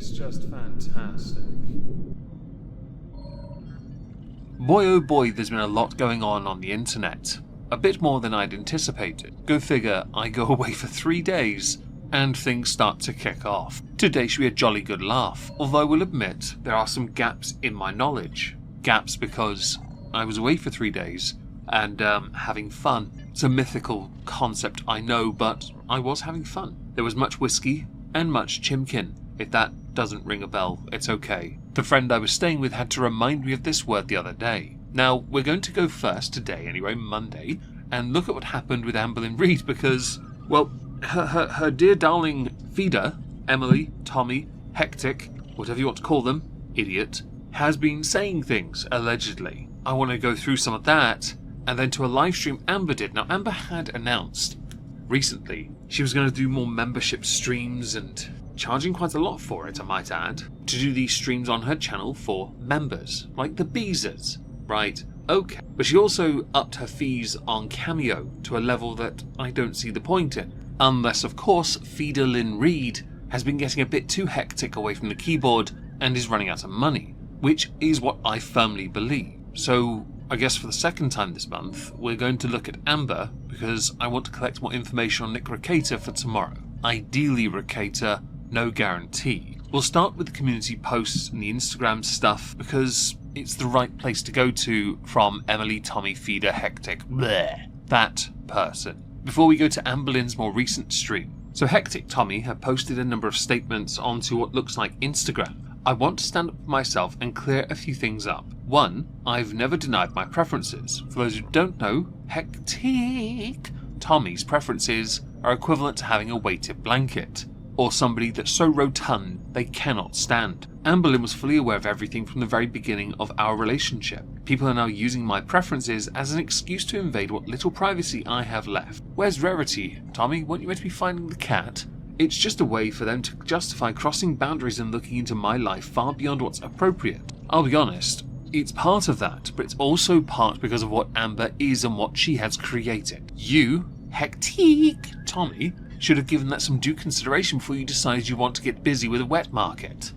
is just fantastic. Boy oh boy, there's been a lot going on the internet. A bit more than I'd anticipated. Go figure, I go away for 3 days, and things start to kick off. Today should be a jolly good laugh, although I will admit there are some gaps in my knowledge. Gaps because I was away for 3 days, and having fun. It's a mythical concept, I know, but I was having fun. There was much whiskey and much chimkin. If that doesn't ring a bell, it's okay. The friend I was staying with had to remind me of this word the other day. Now, we're going to go first today, anyway, Monday, and look at what happened with Amberlynn Reid because, well, her dear darling feeder, Emily, Tommy, Hectic, whatever you want to call them, idiot, has been saying things, allegedly. I want to go through some of that, and then to a live stream Amber did. Now, Amber had announced recently she was going to do more membership streams and charging quite a lot for it, I might add, to do these streams on her channel for members, like the Beezers. Right, okay. But she also upped her fees on Cameo to a level that I don't see the point in. Unless, of course, Feeder Lynn Reid has been getting a bit too hectic away from the keyboard and is running out of money, which is what I firmly believe. So, I guess for the second time this month, we're going to look at Amber because I want to collect more information on Nick Recator for tomorrow. Ideally Recator, no guarantee. We'll start with the community posts and the Instagram stuff because it's the right place to go to from Emily, Tommy, Feeder, Hectic, bleh, that person. Before we go to Amberlynn's more recent stream. So Hectic Tommy had posted a number of statements onto what looks like Instagram. I want to stand up for myself and clear a few things up. One, I've never denied my preferences. For those who don't know, Hectic Tommy's preferences are equivalent to having a weighted blanket, or somebody that's so rotund they cannot stand. Amberlynn was fully aware of everything from the very beginning of our relationship. People are now using my preferences as an excuse to invade what little privacy I have left. Where's Rarity? Tommy, weren't you meant to be finding the cat? It's just a way for them to justify crossing boundaries and looking into my life far beyond what's appropriate. I'll be honest, it's part of that, but it's also part because of what Amber is and what she has created. You, Hectic Tommy, should have given that some due consideration before you decided you want to get busy with a wet market.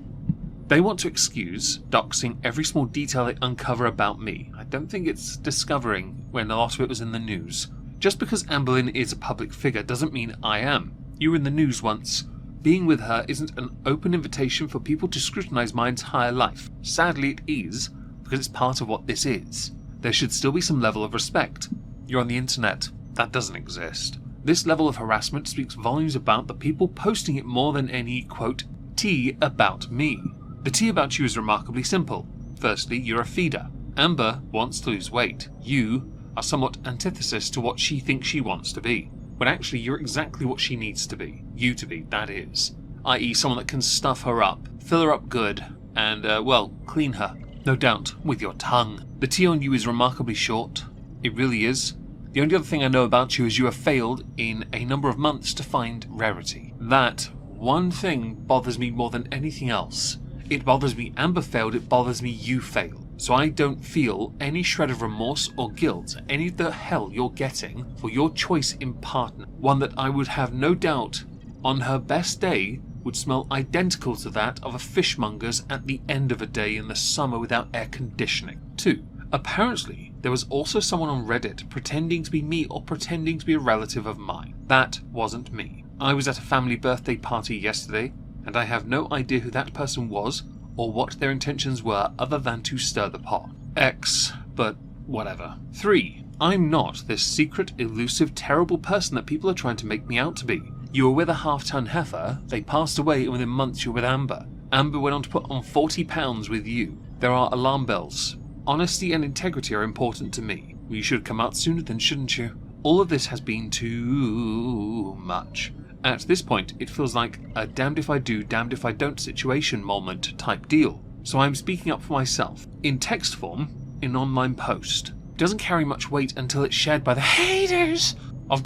They want to excuse doxing every small detail they uncover about me. I don't think it's discovering when a lot of it was in the news. Just because Amberlynn is a public figure doesn't mean I am. You were in the news once. Being with her isn't an open invitation for people to scrutinize my entire life. Sadly it is, because it's part of what this is. There should still be some level of respect. You're on the internet. That doesn't exist. This level of harassment speaks volumes about the people posting it more than any, quote, tea about me. The tea about you is remarkably simple. Firstly, you're a feeder. Amber wants to lose weight. You are somewhat antithesis to what she thinks she wants to be, when actually you're exactly what she needs to be. You to be, that is. I.e. someone that can stuff her up, fill her up good, and, well, clean her. No doubt, with your tongue. The tea on you is remarkably short. It really is. The only other thing I know about you is you have failed in a number of months to find Rarity. That one thing bothers me more than anything else. It bothers me Amber failed, it bothers me you failed. So I don't feel any shred of remorse or guilt, any of the hell you're getting for your choice in partner. One that I would have no doubt on her best day would smell identical to that of a fishmonger's at the end of a day in the summer without air conditioning. 2. Apparently, there was also someone on Reddit pretending to be me or pretending to be a relative of mine. That wasn't me. I was at a family birthday party yesterday, and I have no idea who that person was or what their intentions were other than to stir the pot. X, but whatever. 3. I'm not this secret, elusive, terrible person that people are trying to make me out to be. You were with a half-ton heifer, they passed away, and within months you were with Amber. Amber went on to put on 40 pounds with you. There are alarm bells. Honesty and integrity are important to me. You should come out sooner then, shouldn't you? All of this has been too much. At this point, it feels like a damned if I do, damned if I don't situation moment type deal. So I'm speaking up for myself. In text form, in an online post. It doesn't carry much weight until it's shared by the haters of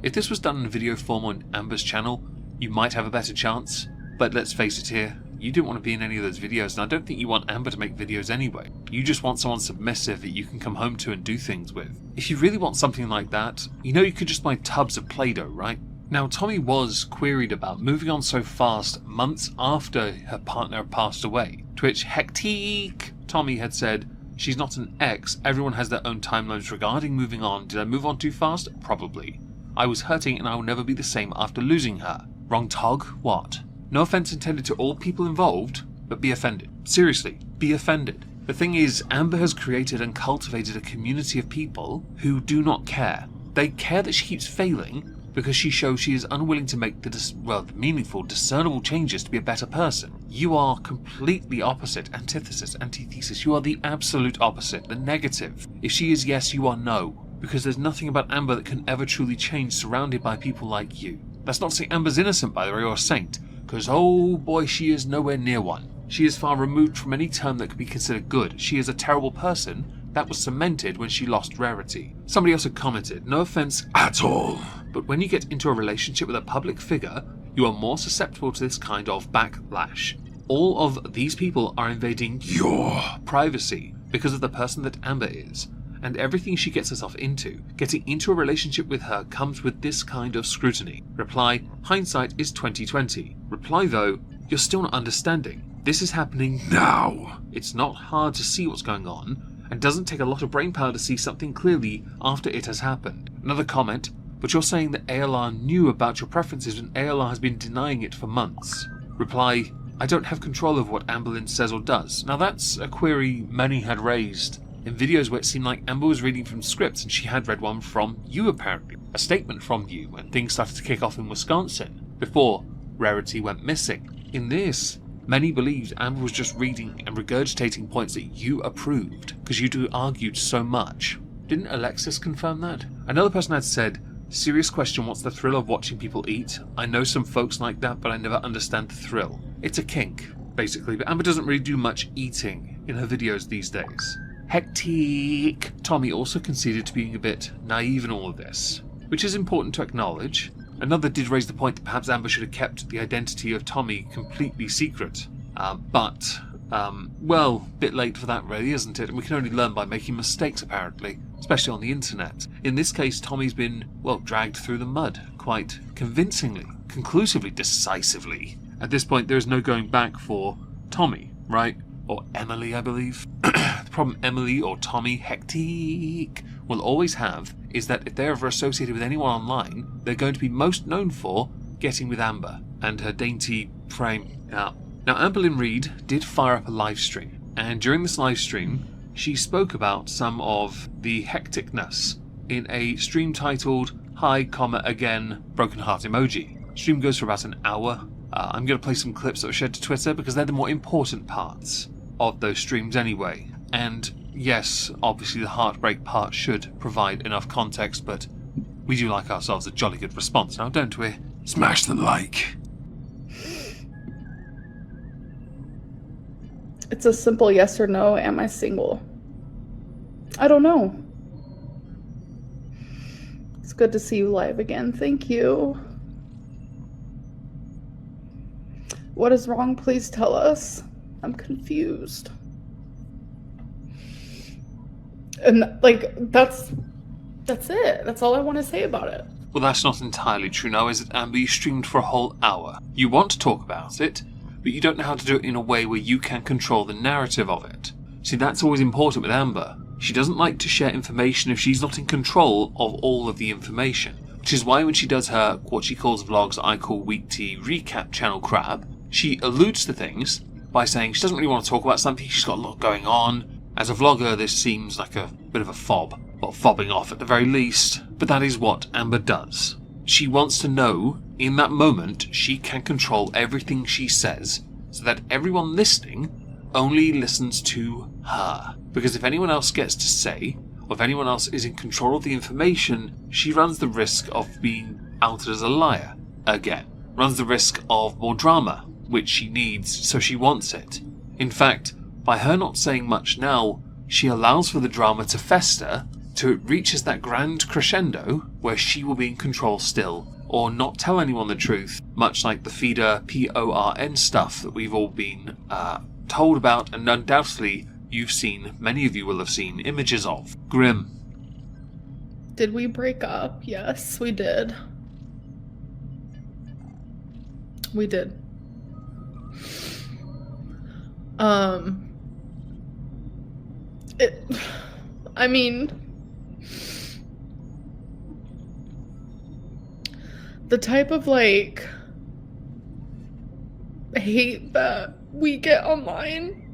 If this was done in video form on Amber's channel, you might have a better chance. But let's face it here, you didn't want to be in any of those videos, and I don't think you want Amber to make videos anyway. You just want someone submissive that you can come home to and do things with. If you really want something like that, you know you could just buy tubs of Play-Doh, right? Now, Tommy was queried about moving on so fast months after her partner passed away, to which hectic Tommy had said, "She's not an ex, everyone has their own timelines regarding moving on. Did I move on too fast? Probably. I was hurting and I will never be the same after losing her. Wrong tog? What? No offense intended to all people involved, but be offended. Seriously, be offended." The thing is, Amber has created and cultivated a community of people who do not care. They care that she keeps failing because she shows she is unwilling to make the meaningful, discernible changes to be a better person. You are completely opposite, antithesis, antithesis. You are the absolute opposite, the negative. If she is yes, you are no. Because there's nothing about Amber that can ever truly change surrounded by people like you. That's not to say Amber's innocent, by the way, or a saint, because oh boy, she is nowhere near one. She is far removed from any term that could be considered good. She is a terrible person. That was cemented when she lost Rarity. Somebody else had commented, no offense at all, but when you get into a relationship with a public figure, you are more susceptible to this kind of backlash. All of these people are invading your privacy because of the person that Amber is, and everything she gets herself into. Getting into a relationship with her comes with this kind of scrutiny. Reply, hindsight is 2020. Reply though, you're still not understanding. This is happening now. It's not hard to see what's going on, and doesn't take a lot of brainpower to see something clearly after it has happened. Another comment, but you're saying that ALR knew about your preferences when ALR has been denying it for months. Reply, I don't have control over what Amberlynn says or does. Now that's a query many had raised in videos where it seemed like Amber was reading from scripts and she had read one from you apparently. A statement from you when things started to kick off in Wisconsin, before Rarity went missing. In this, many believed Amber was just reading and regurgitating points that you approved, because you two argued so much. Didn't Alexis confirm that? Another person had said, serious question, what's the thrill of watching people eat? I know some folks like that, but I never understand the thrill. It's a kink, basically, but Amber doesn't really do much eating in her videos these days. Hectic Tommy also conceded to being a bit naive in all of this, which is important to acknowledge. Another did raise the point that perhaps Amber should have kept the identity of Tommy completely secret. Well, bit late for that really, isn't it? And we can only learn by making mistakes apparently, especially on the internet. In this case, Tommy's been, well, dragged through the mud, quite convincingly, conclusively, decisively. At this point, there is no going back for Tommy, right? Or Emily, I believe. The problem Emily or Tommy, hectic, will always have is that if they're ever associated with anyone online, they're going to be most known for getting with Amber and her dainty frame. Now, Amberlynn Reid did fire up a live stream, and during this live stream, she spoke about some of the hecticness in a stream titled Hi, again, broken heart emoji. Stream goes for about an hour. I'm going to play some clips that were shared to Twitter because they're the more important parts of those streams anyway. And yes, obviously the heartbreak part should provide enough context, but we do like ourselves a jolly good response now, don't we? Smash the like. It's a simple yes or no. Am I single? I don't know. It's good to see you live again. Thank you. What is wrong? Please tell us. I'm confused. And like, that's it. That's all I want to say about it. Well, that's not entirely true now, is it, Amber? You streamed for a whole hour. You want to talk about it, but you don't know how to do it in a way where you can control the narrative of it. See, that's always important with Amber. She doesn't like to share information if she's not in control of all of the information. Which is why when she does her, what she calls vlogs, I call Week Tea Recap Channel Crab, she alludes to things by saying she doesn't really want to talk about something, she's got a lot going on. As a vlogger, this seems like a bit of a fob, or fobbing off at the very least, but that is what Amber does. She wants to know, in that moment, she can control everything she says, so that everyone listening only listens to her. Because if anyone else gets to say, or if anyone else is in control of the information, she runs the risk of being outed as a liar, again. Runs the risk of more drama, which she needs, so she wants it. In fact, by her not saying much now, she allows for the drama to fester till it reaches that grand crescendo where she will be in control still, or not tell anyone the truth, much like the feeder PORN stuff that we've all been told about, and undoubtedly you've seen, many of you will have seen images of. Grim. Did we break up? Yes, we did. We did. I mean, the type of, like, hate that we get online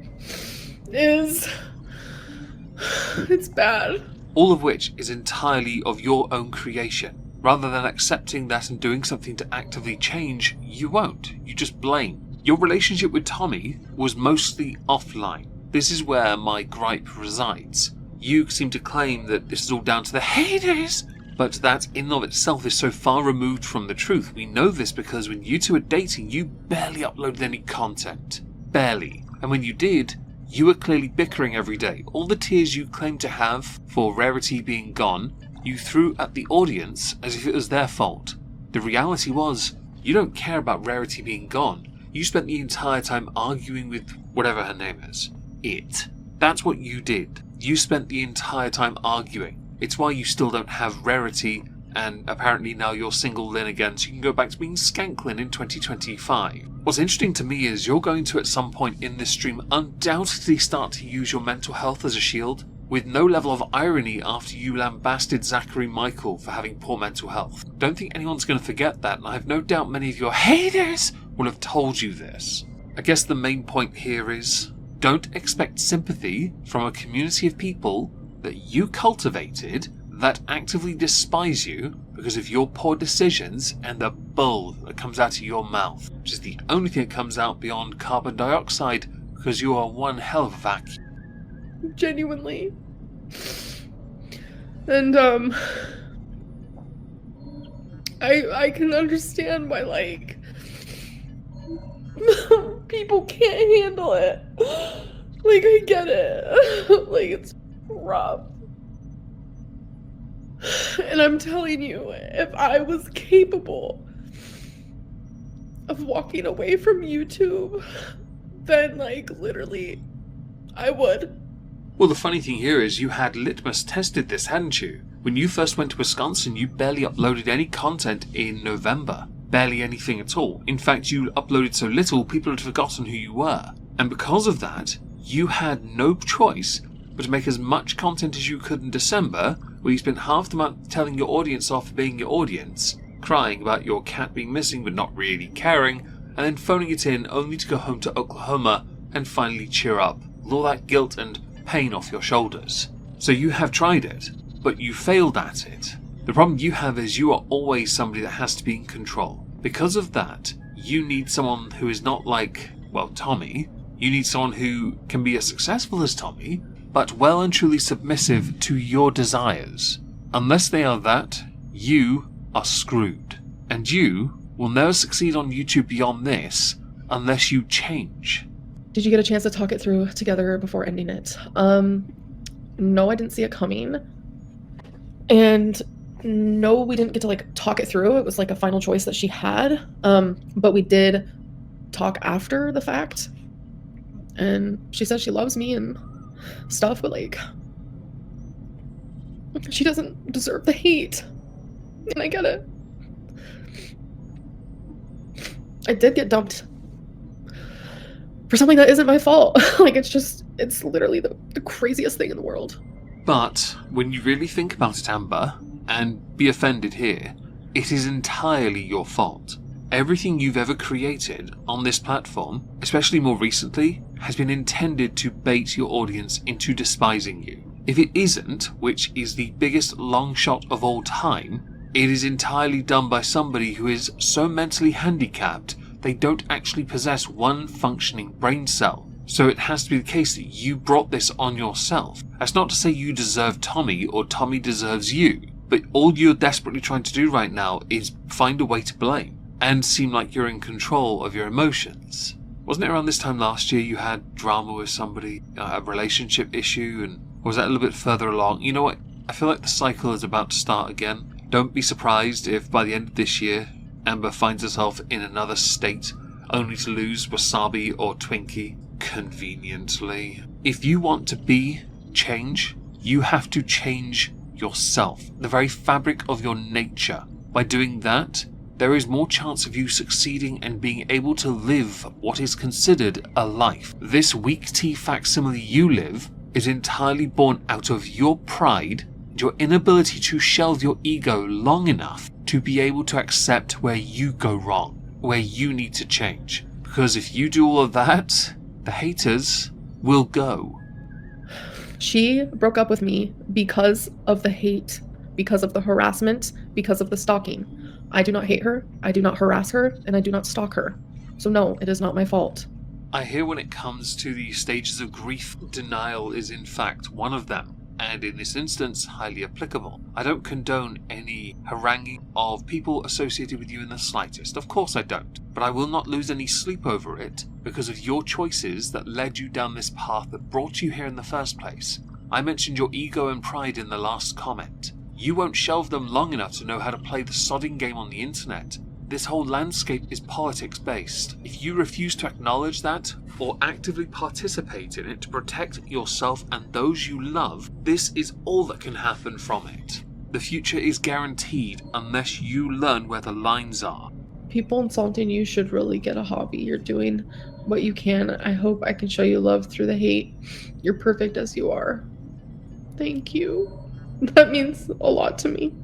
it's bad. All of which is entirely of your own creation. Rather than accepting that and doing something to actively change, you won't. You just blame. Your relationship with Tommy was mostly offline. This is where my gripe resides. You seem to claim that this is all down to the haters, but that in and of itself is so far removed from the truth. We know this because when you two were dating, you barely uploaded any content. Barely. And when you did, you were clearly bickering every day. All the tears you claimed to have for Rarity being gone, you threw at the audience as if it was their fault. The reality was, you don't care about Rarity being gone. You spent the entire time arguing with whatever her name is. It. That's what you did. You spent the entire time arguing. It's why you still don't have Rarity, and apparently now you're single Lynn again, so you can go back to being Skanklin in 2025. What's interesting to me is you're going to at some point in this stream undoubtedly start to use your mental health as a shield, with no level of irony after you lambasted Zachary Michael for having poor mental health. Don't think anyone's going to forget that, and I have no doubt many of your haters will have told you this. I guess the main point here is, don't expect sympathy from a community of people that you cultivated that actively despise you because of your poor decisions and the bull that comes out of your mouth, which is the only thing that comes out beyond carbon dioxide because you are one hell of a vacuum. Genuinely. And, I can understand why, like, people can't handle it. Like, I get it. Like, it's rough. And I'm telling you, if I was capable of walking away from YouTube, then, like, literally, I would. Well, the funny thing here is you had litmus tested this, hadn't you? When you first went to Wisconsin, you barely uploaded any content in November. Barely anything at all. In fact, you uploaded so little, people had forgotten who you were. And because of that, you had no choice but to make as much content as you could in December, where you spent half the month telling your audience off for being your audience, crying about your cat being missing but not really caring, and then phoning it in only to go home to Oklahoma and finally cheer up, with all that guilt and pain off your shoulders. So you have tried it, but you failed at it. The problem you have is you are always somebody that has to be in control. Because of that, you need someone who is not like, well, Tommy. You need someone who can be as successful as Tommy, but well and truly submissive to your desires. Unless they are that, you are screwed. And you will never succeed on YouTube beyond this unless you change. Did you get a chance to talk it through together before ending it? No, I didn't see it coming. And no, we didn't get to, like, talk it through. It was like a final choice that she had. But we did talk after the fact. And she said she loves me and stuff, but, like, she doesn't deserve the hate. And I get it. I did get dumped for something that isn't my fault. Like, it's literally the craziest thing in the world. But when you really think about it, Amber, and be offended here, it is entirely your fault. Everything you've ever created on this platform, especially more recently, has been intended to bait your audience into despising you. If it isn't, which is the biggest long shot of all time, it is entirely done by somebody who is so mentally handicapped they don't actually possess one functioning brain cell. So it has to be the case that you brought this on yourself. That's not to say you deserve Tommy or Tommy deserves you, but all you're desperately trying to do right now is find a way to blame and seem like you're in control of your emotions. Wasn't it around this time last year you had drama with somebody, a relationship issue, and or was that a little bit further along? You know what? I feel like the cycle is about to start again. Don't be surprised if by the end of this year, Amber finds herself in another state, only to lose Wasabi or Twinkie, conveniently. If you want to change, you have to change yourself, the very fabric of your nature. By doing that, there is more chance of you succeeding and being able to live what is considered a life. This weak tea facsimile you live is entirely born out of your pride and your inability to shelve your ego long enough to be able to accept where you go wrong, where you need to change. Because if you do all of that, the haters will go. She broke up with me because of the hate, because of the harassment, because of the stalking. I do not hate her, I do not harass her, and I do not stalk her. So no, it is not my fault. I hear when it comes to the stages of grief, denial is in fact one of them, and in this instance, highly applicable. I don't condone any haranguing of people associated with you in the slightest. Of course I don't. But I will not lose any sleep over it because of your choices that led you down this path that brought you here in the first place. I mentioned your ego and pride in the last comment. You won't shelve them long enough to know how to play the sodding game on the internet. This whole landscape is politics based. If you refuse to acknowledge that, or actively participate in it to protect yourself and those you love, this is all that can happen from it. The future is guaranteed unless you learn where the lines are. People insulting you should really get a hobby. You're doing what you can. I hope I can show you love through the hate. You're perfect as you are. Thank you. That means a lot to me.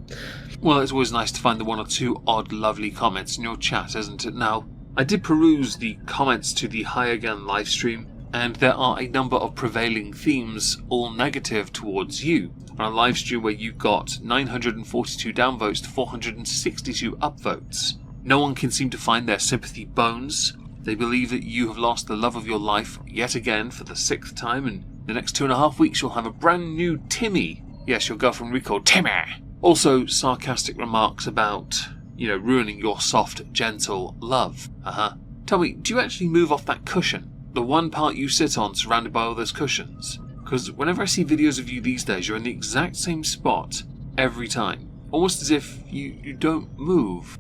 Well, it's always nice to find the one or two odd, lovely comments in your chat, isn't it? Now, I did peruse the comments to the Hi Again livestream, and there are a number of prevailing themes, all negative towards you. On a livestream where you got 942 downvotes to 462 upvotes. No one can seem to find their sympathy bones. They believe that you have lost the love of your life yet again for the 6th time, and the next 2.5 weeks you'll have a brand new Timmy. Yes, your girlfriend recalled Timmy. Also, sarcastic remarks about, ruining your soft, gentle love. Tell me, do you actually move off that cushion? The one part you sit on surrounded by all those cushions? Because whenever I see videos of you these days, you're in the exact same spot every time. Almost as if you don't move.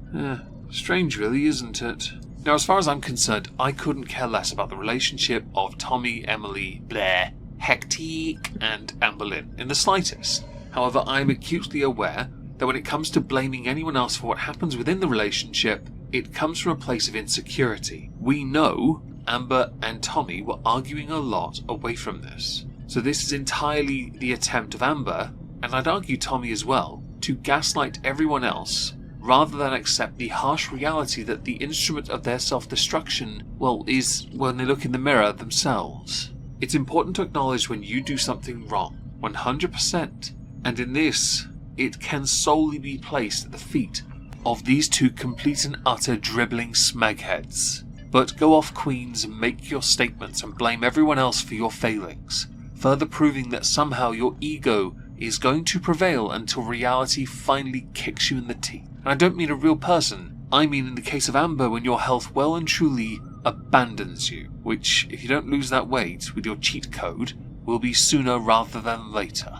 Strange really, isn't it? Now, as far as I'm concerned, I couldn't care less about the relationship of Tommy, Emily, Blair, Hectique, and Amberlynn in the slightest. However, I'm acutely aware that when it comes to blaming anyone else for what happens within the relationship, it comes from a place of insecurity. We know Amber and Tommy were arguing a lot away from this. So this is entirely the attempt of Amber, and I'd argue Tommy as well, to gaslight everyone else rather than accept the harsh reality that the instrument of their self-destruction, is when they look in the mirror themselves. It's important to acknowledge when you do something wrong, 100%. And in this, it can solely be placed at the feet of these two complete and utter dribbling smegheads. But go off, queens, and make your statements and blame everyone else for your failings, further proving that somehow your ego is going to prevail until reality finally kicks you in the teeth. And I don't mean a real person, I mean in the case of Amber when your health well and truly abandons you, which, if you don't lose that weight with your cheat code, will be sooner rather than later.